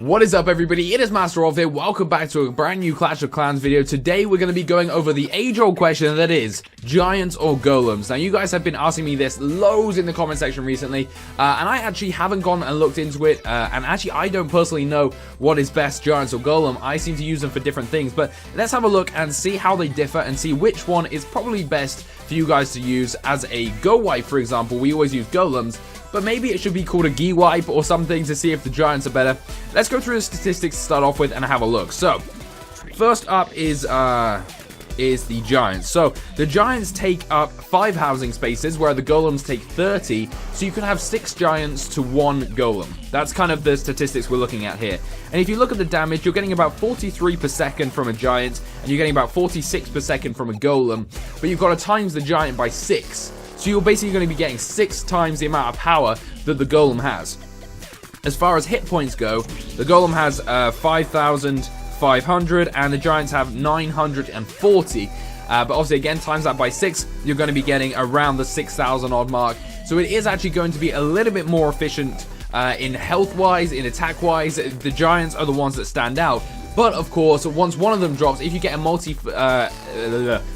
What is up, everybody? It is Master of here. Welcome back to a brand new Clash of Clans video. Today we're going to be going over the age-old question that is giants or golems. Now, you guys have been asking me this loads in the comment section recently, and I actually haven't gone and looked into it, and actually I don't personally know what is best, giants or golem. I seem to use them for different things, but let's have a look and see how they differ and see which one is probably best for you guys to use. As a go wipe, for example, we always use golems, but maybe it should be called a gi wipe or something to see if the giants are better. Let's go through the statistics to start off with and have a look. So, first up is the giants. So, the giants take up 5 housing spaces, where the golems take 30, so you can have 6 giants to 1 golem. That's kind of the statistics we're looking at here. And if you look at the damage, you're getting about 43 per second from a giant, and you're getting about 46 per second from a golem, but you've got to times the giant by 6. So you're basically going to be getting 6 times the amount of power that the golem has. As far as hit points go, the golem has 5,500 and the giants have 940. But obviously, again, times that by 6, you're going to be getting around the 6,000 odd mark. So it is actually going to be a little bit more efficient in health-wise, in attack-wise. The giants are the ones that stand out. But, of course, once one of them drops, if you get a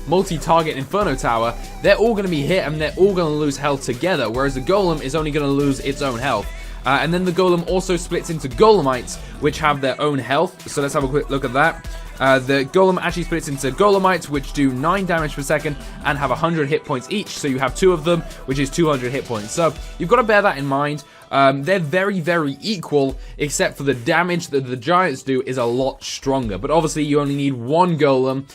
multi-target Inferno Tower, they're all going to be hit and they're all going to lose health together, whereas the Golem is only going to lose its own health. And then the Golem also splits into Golemites, which have their own health. So let's have a quick look at that. The Golem actually splits into Golemites, which do 9 damage per second and have 100 hit points each. So you have 2 of them, which is 200 hit points. So you've got to bear that in mind. They're very, very equal, except for the damage that the giants do is a lot stronger. But obviously, you only need 1 golem,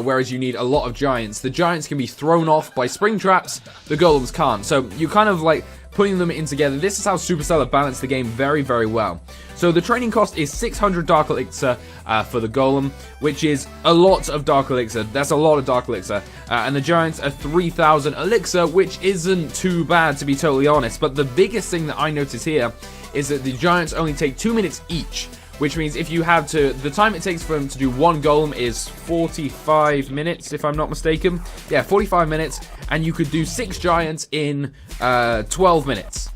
whereas you need a lot of giants. The giants can be thrown off by spring traps, the golems can't. So you kind of like putting them in together. This is how Supercell balanced the game very, very well. So the training cost is 600 Dark Elixir for the Golem, which is a lot of Dark Elixir. That's a lot of Dark Elixir. And the Giants are 3,000 Elixir, which isn't too bad, to be totally honest. But the biggest thing that I notice here is that the Giants only take 2 minutes each, which means if you have to, the time it takes for them to do 1 golem is 45 minutes, if I'm not mistaken. Yeah, 45 minutes, and you could do 6 giants in 12 minutes.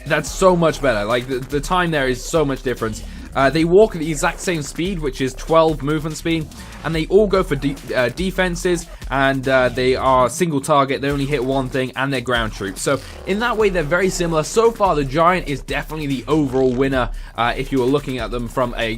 That's so much better. Like, the time there is so much different. They walk at the exact same speed, which is 12 movement speed, and they all go for defenses, and they are single target. They only hit one thing, and they're ground troops. So in that way, they're very similar. So far, the giant is definitely the overall winner if you were looking at them from a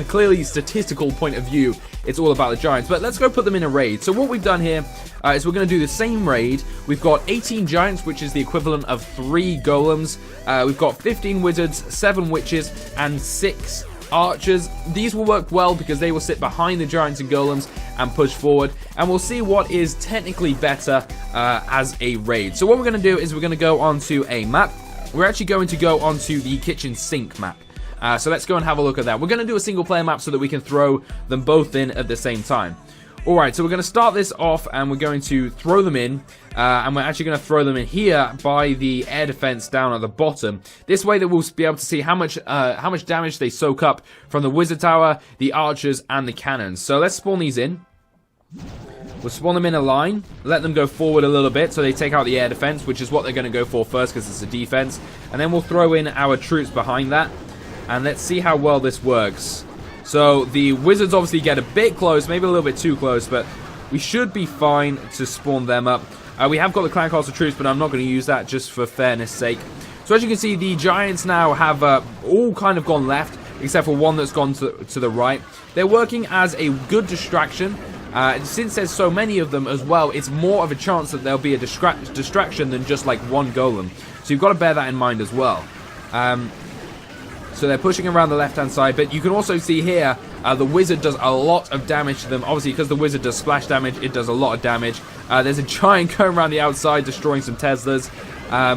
clearly statistical point of view. It's all about the giants. But let's go put them in a raid. So what we've done here is we're going to do the same raid. We've got 18 giants, which is the equivalent of 3 golems. We've got 15 wizards, 7 witches, and 6 archers. These will work well because they will sit behind the giants and golems and push forward, and we'll see what is technically better as a raid. So what we're going to do is we're going to go onto a map. We're actually going to go onto the kitchen sink map. So let's go and have a look at that. We're going to do a single player map so that we can throw them both in at the same time. Alright, so we're going to start this off and we're going to throw them in, and we're actually going to throw them in here by the air defense down at the bottom. This way that we'll be able to see how much damage they soak up from the wizard tower, the archers, and the cannons. So let's spawn these in. We'll spawn them in a line, let them go forward a little bit so they take out the air defense, which is what they're going to go for first because it's a defense. And then we'll throw in our troops behind that, and let's see how well this works. So the wizards obviously get a bit close, maybe a little bit too close, but we should be fine to spawn them up. We have got the clan castle troops, but I'm not going to use that just for fairness sake. So as you can see, the giants now have all kind of gone left, except for one that's gone to the right. They're working as a good distraction. Since there's so many of them as well, it's more of a chance that there'll be a distraction than just like 1 golem. So you've got to bear that in mind as well. So they're pushing around the left-hand side, but you can also see here the wizard does a lot of damage to them. Obviously, because the wizard does splash damage, it does a lot of damage. There's a giant going around the outside, destroying some Teslas.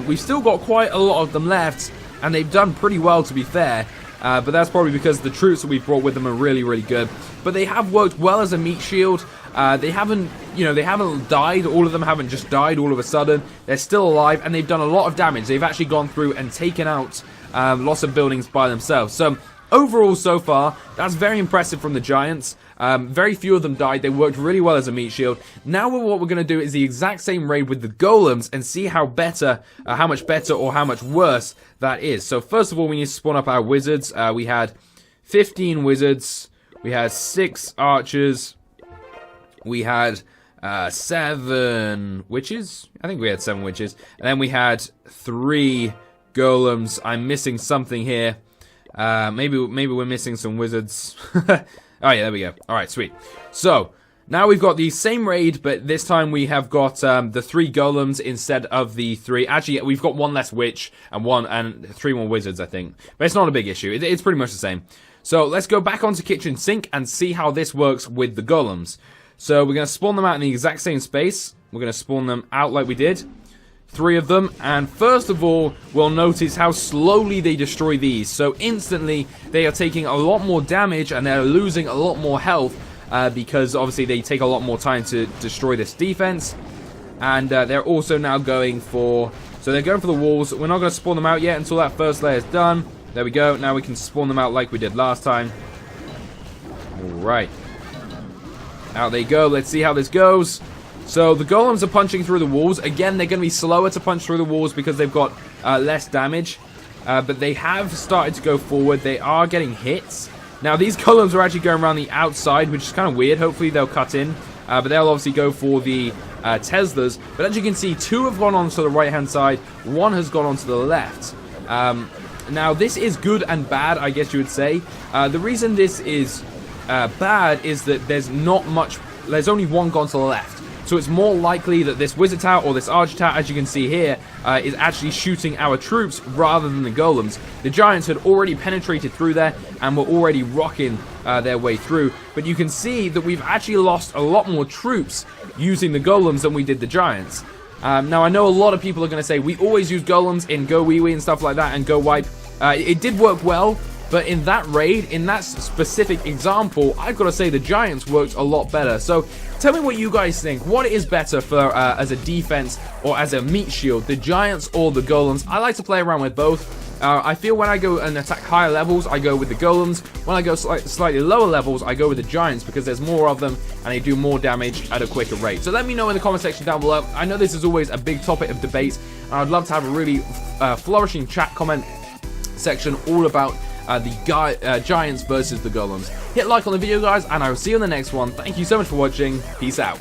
We've still got quite a lot of them left, and they've done pretty well, to be fair. But that's probably because the troops that we've brought with them are really, really good. But they have worked well as a meat shield. They haven't, they haven't died. All of them haven't just died all of a sudden. They're still alive, and they've done a lot of damage. They've actually gone through and taken out lots of buildings by themselves. So overall, so far, that's very impressive from the giants. Very few of them died. They worked really well as a meat shield. Now what we're going to do is the exact same raid with the golems and see how much better or how much worse that is. So first of all, we need to spawn up our wizards. We had 15 wizards. We had 6 archers. We had 7 witches. I think we had 7 witches. And then we had 3 golems. I'm missing something here. Maybe we're missing some wizards. Oh yeah, there we go. Alright, sweet. So, now we've got the same raid, but this time we have got the 3 golems instead of the 3. Actually, we've got 1 less witch and 3 more wizards, I think. But it's not a big issue. It's pretty much the same. So, let's go back onto kitchen sink and see how this works with the golems. So, we're going to spawn them out in the exact same space. We're going to spawn them out like we did. 3 of them, and first of all, we'll notice how slowly they destroy these. So instantly, they are taking a lot more damage, and they're losing a lot more health, because obviously they take a lot more time to destroy this defense. And they're also now going for... So they're going for the walls. We're not going to spawn them out yet until that first layer is done. There we go. Now we can spawn them out like we did last time. Alright. Out they go. Let's see how this goes. So the golems are punching through the walls. Again, they're going to be slower to punch through the walls because they've got less damage. But they have started to go forward. They are getting hits. Now, these golems are actually going around the outside, which is kind of weird. Hopefully, they'll cut in. But they'll obviously go for the Teslas. But as you can see, 2 have gone onto the right-hand side. 1 has gone onto the left. Now, this is good and bad, I guess you would say. The reason this is bad is that there's not much... There's only 1 gone to the left. So it's more likely that this wizard tower or this archer tower, as you can see here, is actually shooting our troops rather than the golems. The giants had already penetrated through there and were already rocking their way through. But you can see that we've actually lost a lot more troops using the golems than we did the giants. Now, I know a lot of people are going to say, we always use golems in Go Wee Wee and stuff like that and Go Wipe. It did work well. But in that raid, in that specific example, I've got to say the Giants worked a lot better. So tell me what you guys think. What is better for as a defense or as a meat shield, the Giants or the Golems? I like to play around with both. I feel when I go and attack higher levels, I go with the Golems. When I go slightly lower levels, I go with the Giants because there's more of them and they do more damage at a quicker rate. So let me know in the comment section down below. I know this is always a big topic of debate, and I'd love to have a really flourishing chat comment section all about the Giants versus the Golems. Hit like on the video, guys, and I will see you in the next one. Thank you so much for watching. Peace out.